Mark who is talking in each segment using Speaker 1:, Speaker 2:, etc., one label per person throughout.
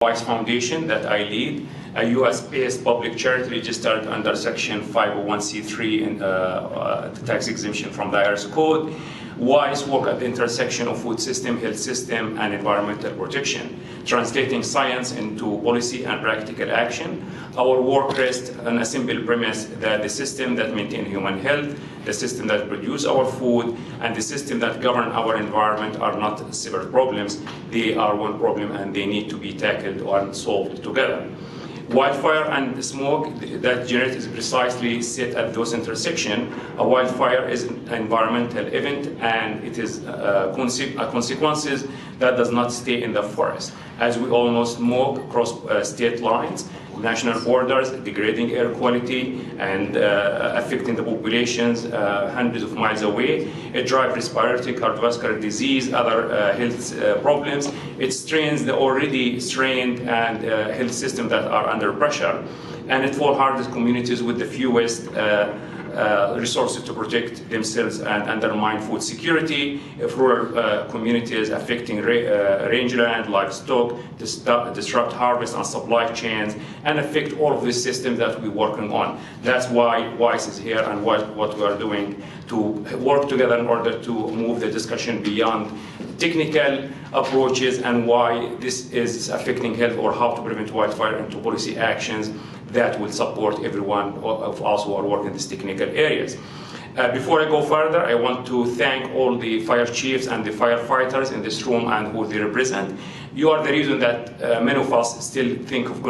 Speaker 1: WICE Foundation that I lead, a US-based public charity registered under Section 501c3 in the tax exemption from the IRS code. WICE work at the intersection of food system, health system, and environmental protection, translating science into policy and practical action. Our work rests on a simple premise that the system that maintains human health, the system that produces our food, and the system that governs our environment are not separate problems. They are one problem and they need to be tackled or solved together. Wildfire and smoke that generate is precisely sit at those intersections. A wildfire is an environmental event and it is consequences that does not stay in the forest. As we all know, smoke cross state lines, national borders, degrading air quality and affecting the populations hundreds of miles away. It drives respiratory, cardiovascular disease, other health problems. It strains the already strained and health system that are under pressure. And it falls hardest communities with the fewest resources to protect themselves and undermine food security. If rural communities affecting rangeland, livestock, disrupt harvest and supply chains, and affect all of these systems that we're working on. That's why WICE is here and what we are doing to work together in order to move the discussion beyond technical approaches and why this is affecting health or how to prevent wildfire into policy actions that will support everyone of us who are working in these technical areas. Before I go further, I want to thank all the fire chiefs and the firefighters in this room and who they represent. You are the reason that many of us still think of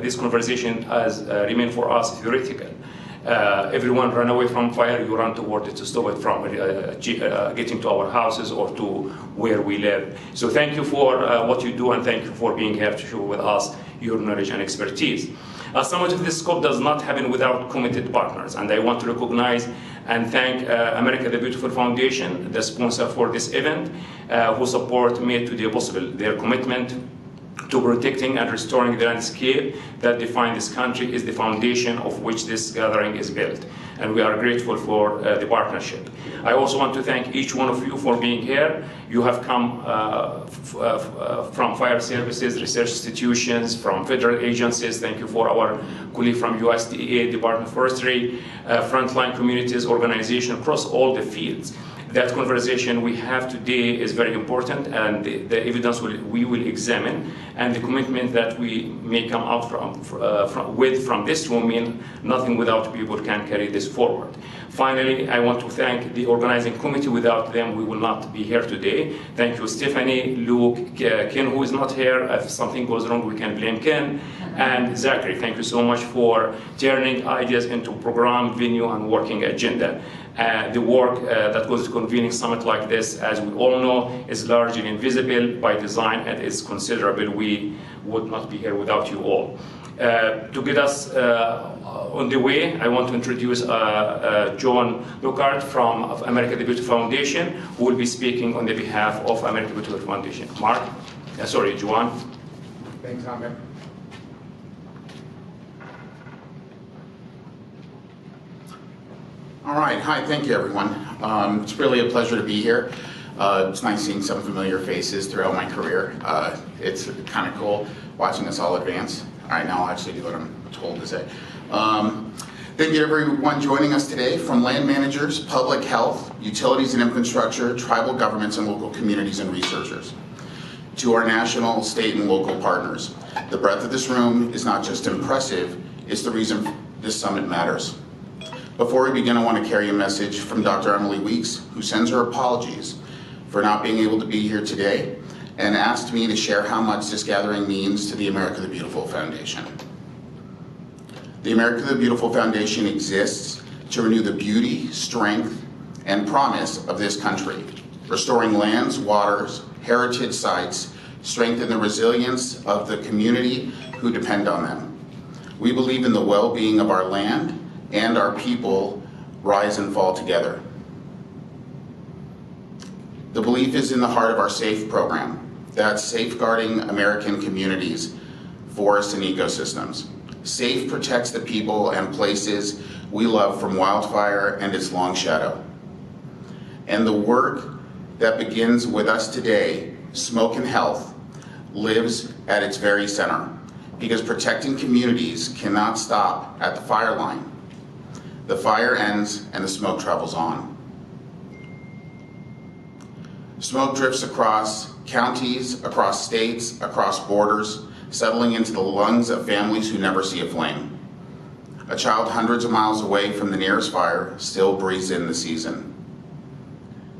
Speaker 1: this conversation as remain for us theoretical. Everyone run away from fire, you run toward it to stop it from getting to our houses or to where we live. So thank you for what you do and thank you for being here to share with us your knowledge and expertise. Some of this scope does not happen without committed partners, and I want to recognize and thank America the Beautiful Foundation, the sponsor for this event, whose support made today possible. Their commitment to protecting and restoring the landscape that defines this country is the foundation of which this gathering is built, and we are grateful for the partnership. I also want to thank each one of you for being here. You have come from fire services, research institutions, from federal agencies. Thank you for our colleague from USDA, Department of Forestry, frontline communities, organizations across all the fields. That conversation we have today is very important, and the evidence we will examine, and the commitment that we may come out from this room mean nothing without people can carry this forward. Finally, I want to thank the organizing committee. Without them, we will not be here today. Thank you, Stephanie, Luke, Ken, who is not here. If something goes wrong, we can blame Ken, and Zachary. Thank you so much for turning ideas into program, venue, and working agenda. The work that goes to convening summit like this, as we all know, is largely invisible by design and is considerable. We would not be here without you all. To get us on the way, I want to introduce John Lockhart from America the Beautiful Foundation, who will be speaking on the behalf of America the Beautiful Foundation. Mark? Sorry, Juan.
Speaker 2: Thanks, Ahmed. All right, hi, thank you everyone. It's really a pleasure to be here. It's nice seeing some familiar faces throughout my career. It's kind of cool watching us all advance. All right, now I'll actually do what I'm told to say. Thank you everyone joining us today, from land managers, public health, utilities and infrastructure, tribal governments and local communities and researchers, to our national, state and local partners. The breadth of this room is not just impressive, it's the reason this summit matters. Before we begin, I want to carry a message from Dr. Emily Weeks, who sends her apologies for not being able to be here today and asked me to share how much this gathering means to the America the Beautiful Foundation. The America the Beautiful Foundation exists to renew the beauty, strength, and promise of this country, restoring lands, waters, heritage sites, strengthen the resilience of the community who depend on them. We believe in the well-being of our land and our people rise and fall together. The belief is in the heart of our SAFE program. That's safeguarding American communities, forests, and ecosystems. SAFE protects the people and places we love from wildfire and its long shadow. And the work that begins with us today, Smoke and Health, lives at its very center, because protecting communities cannot stop at the fire line. The fire ends and the smoke travels on. Smoke drifts across counties, across states, across borders, settling into the lungs of families who never see a flame. A child hundreds of miles away from the nearest fire still breathes in the season.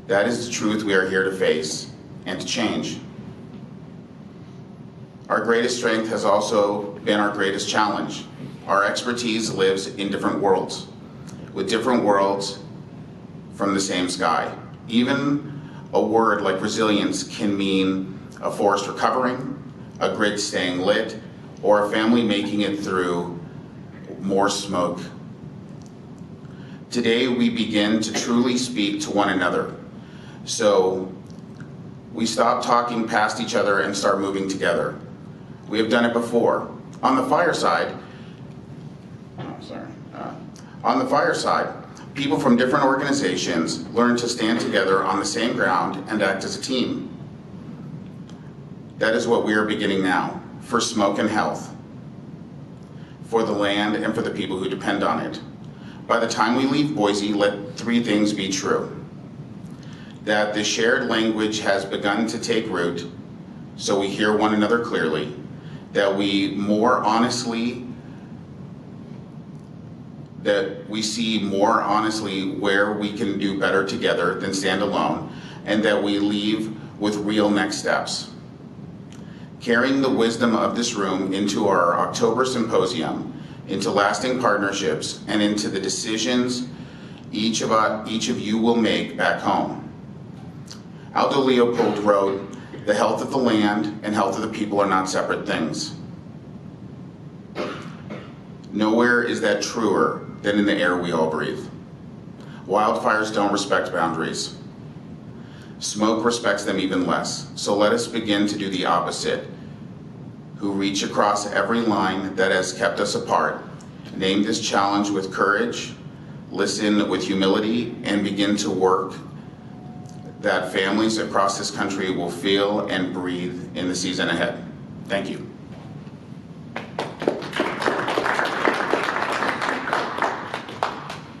Speaker 2: That is the truth we are here to face and to change. Our greatest strength has also been our greatest challenge. Our expertise lives in different worlds, with different worlds from the same sky. Even a word like resilience can mean a forest recovering, a grid staying lit, or a family making it through more smoke. Today we begin to truly speak to one another. So we stop talking past each other and start moving together. We have done it before. On the fireside, people from different organizations learn to stand together on the same ground and act as a team. That is what we are beginning now, for smoke and health, for the land and for the people who depend on it. By the time we leave Boise, let three things be true. That the shared language has begun to take root, so we hear one another clearly, that we see more honestly where we can do better together than stand alone, and that we leave with real next steps. Carrying the wisdom of this room into our October symposium, into lasting partnerships, and into the decisions each of you will make back home. Aldo Leopold wrote, "The health of the land and health of the people are not separate things." Nowhere is that truer than in the air we all breathe. Wildfires don't respect boundaries. Smoke respects them even less. So let us begin to do the opposite, who reach across every line that has kept us apart, name this challenge with courage, listen with humility, and begin to work that families across this country will feel and breathe in the season ahead. Thank you.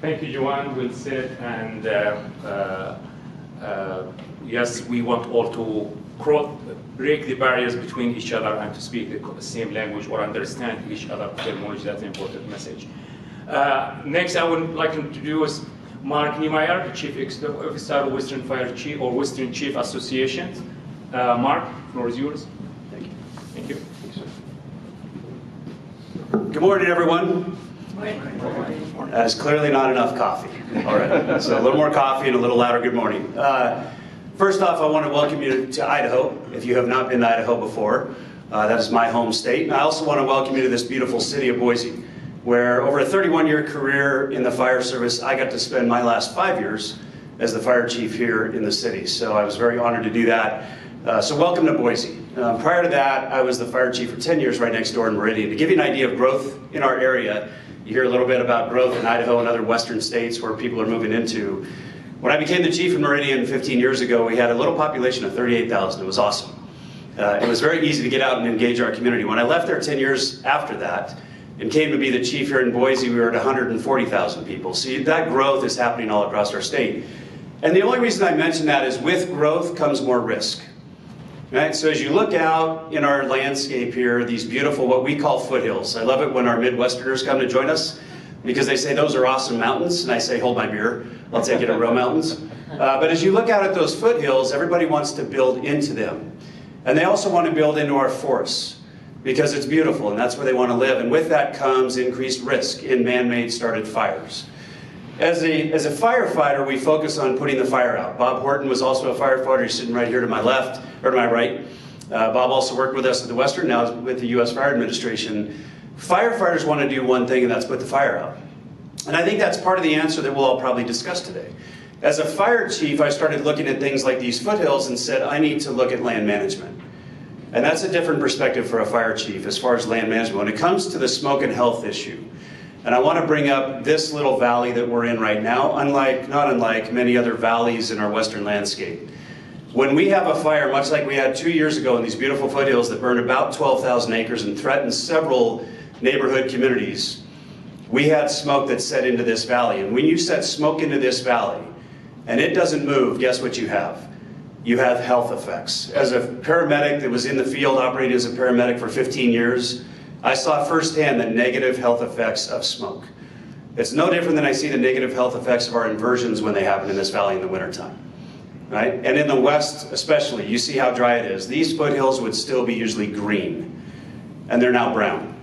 Speaker 1: Thank you, Joanne. We'll sit and yes, we want all to break the barriers between each other and to speak the same language or understand each other to acknowledge that important message. Next, I would like to introduce Mark Niemeyer, the Chief Executive Officer of Western Fire Chief or Western Chief Association. Mark, the floor is yours. Thank you. Thank you.
Speaker 3: Good morning, everyone. That's clearly not enough coffee. All right, so a little more coffee and a little louder good morning. First off, I want to welcome you to Idaho, if you have not been to Idaho before. That is my home state. And I also want to welcome you to this beautiful city of Boise, where over a 31-year career in the fire service, I got to spend my last 5 years as the fire chief here in the city. So I was very honored to do that. So welcome to Boise. Prior to that, I was the fire chief for 10 years right next door in Meridian. To give you an idea of growth in our area, you hear a little bit about growth in Idaho and other western states where people are moving into. When I became the chief in Meridian 15 years ago, we had a little population of 38,000. It was awesome. It was very easy to get out and engage our community. When I left there 10 years after that and came to be the chief here in Boise, we were at 140,000 people. So that growth is happening all across our state. And the only reason I mention that is with growth comes more risk. Right? So as you look out in our landscape here, these beautiful, what we call foothills. I love it when our Midwesterners come to join us because they say those are awesome mountains. And I say, hold my beer, I'll take it at real mountains. But as you look out at those foothills, everybody wants to build into them. And they also want to build into our forests because it's beautiful and that's where they want to live. And with that comes increased risk in man-made started fires. As a firefighter, we focus on putting the fire out. Bob Horton was also a firefighter. He's sitting right here to my left, or to my right. Bob also worked with us at the Western, now with the U.S. Fire Administration. Firefighters want to do one thing, and that's put the fire out. And I think that's part of the answer that we'll all probably discuss today. As a fire chief, I started looking at things like these foothills and said, I need to look at land management. And that's a different perspective for a fire chief as far as land management. When it comes to the smoke and health issue, and I want to bring up this little valley that we're in right now, not unlike many other valleys in our western landscape. When we have a fire, much like we had 2 years ago in these beautiful foothills that burned about 12,000 acres and threatened several neighborhood communities, we had smoke that set into this valley. And when you set smoke into this valley and it doesn't move, guess what you have? You have health effects. As a paramedic that was in the field operating as a paramedic for 15 years, I saw firsthand the negative health effects of smoke. It's no different than I see the negative health effects of our inversions when they happen in this valley in the wintertime. Right? And in the west especially, you see how dry it is. These foothills would still be usually green, and they're now brown.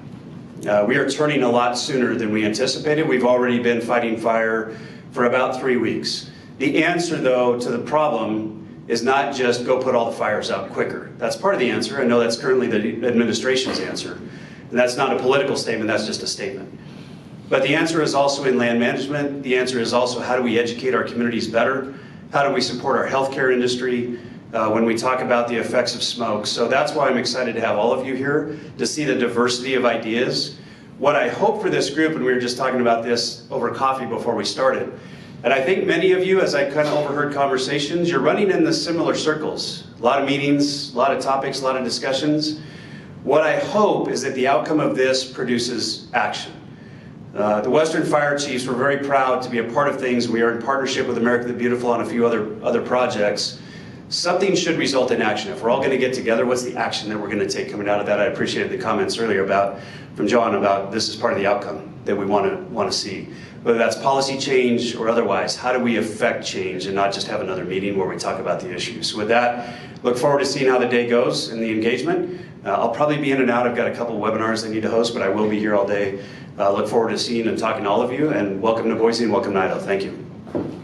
Speaker 3: We are turning a lot sooner than we anticipated. We've already been fighting fire for about 3 weeks. The answer, though, to the problem is not just go put all the fires out quicker. That's part of the answer. I know that's currently the administration's answer. And that's not a political statement, that's just a statement. But the answer is also in land management. The answer is also how do we educate our communities better? How do we support our healthcare industry when we talk about the effects of smoke? So that's why I'm excited to have all of you here, to see the diversity of ideas. What I hope for this group, and we were just talking about this over coffee before we started, and I think many of you, as I kind of overheard conversations, you're running in the similar circles. A lot of meetings, a lot of topics, a lot of discussions. What I hope is that the outcome of this produces action. The Western Fire Chiefs were very proud to be a part of things. We are in partnership with America the Beautiful on a few other projects. Something should result in action. If we're all going to get together, what's the action that we're going to take coming out of that? I appreciated the comments earlier from John about this is part of the outcome that we want to see. Whether that's policy change or otherwise, how do we affect change and not just have another meeting where we talk about the issues? With that, look forward to seeing how the day goes and the engagement. I'll probably be in and out. I've got a couple webinars I need to host, but I will be here all day. Look forward to seeing and talking to all of you, and welcome to Boise and welcome to Idaho. Thank you.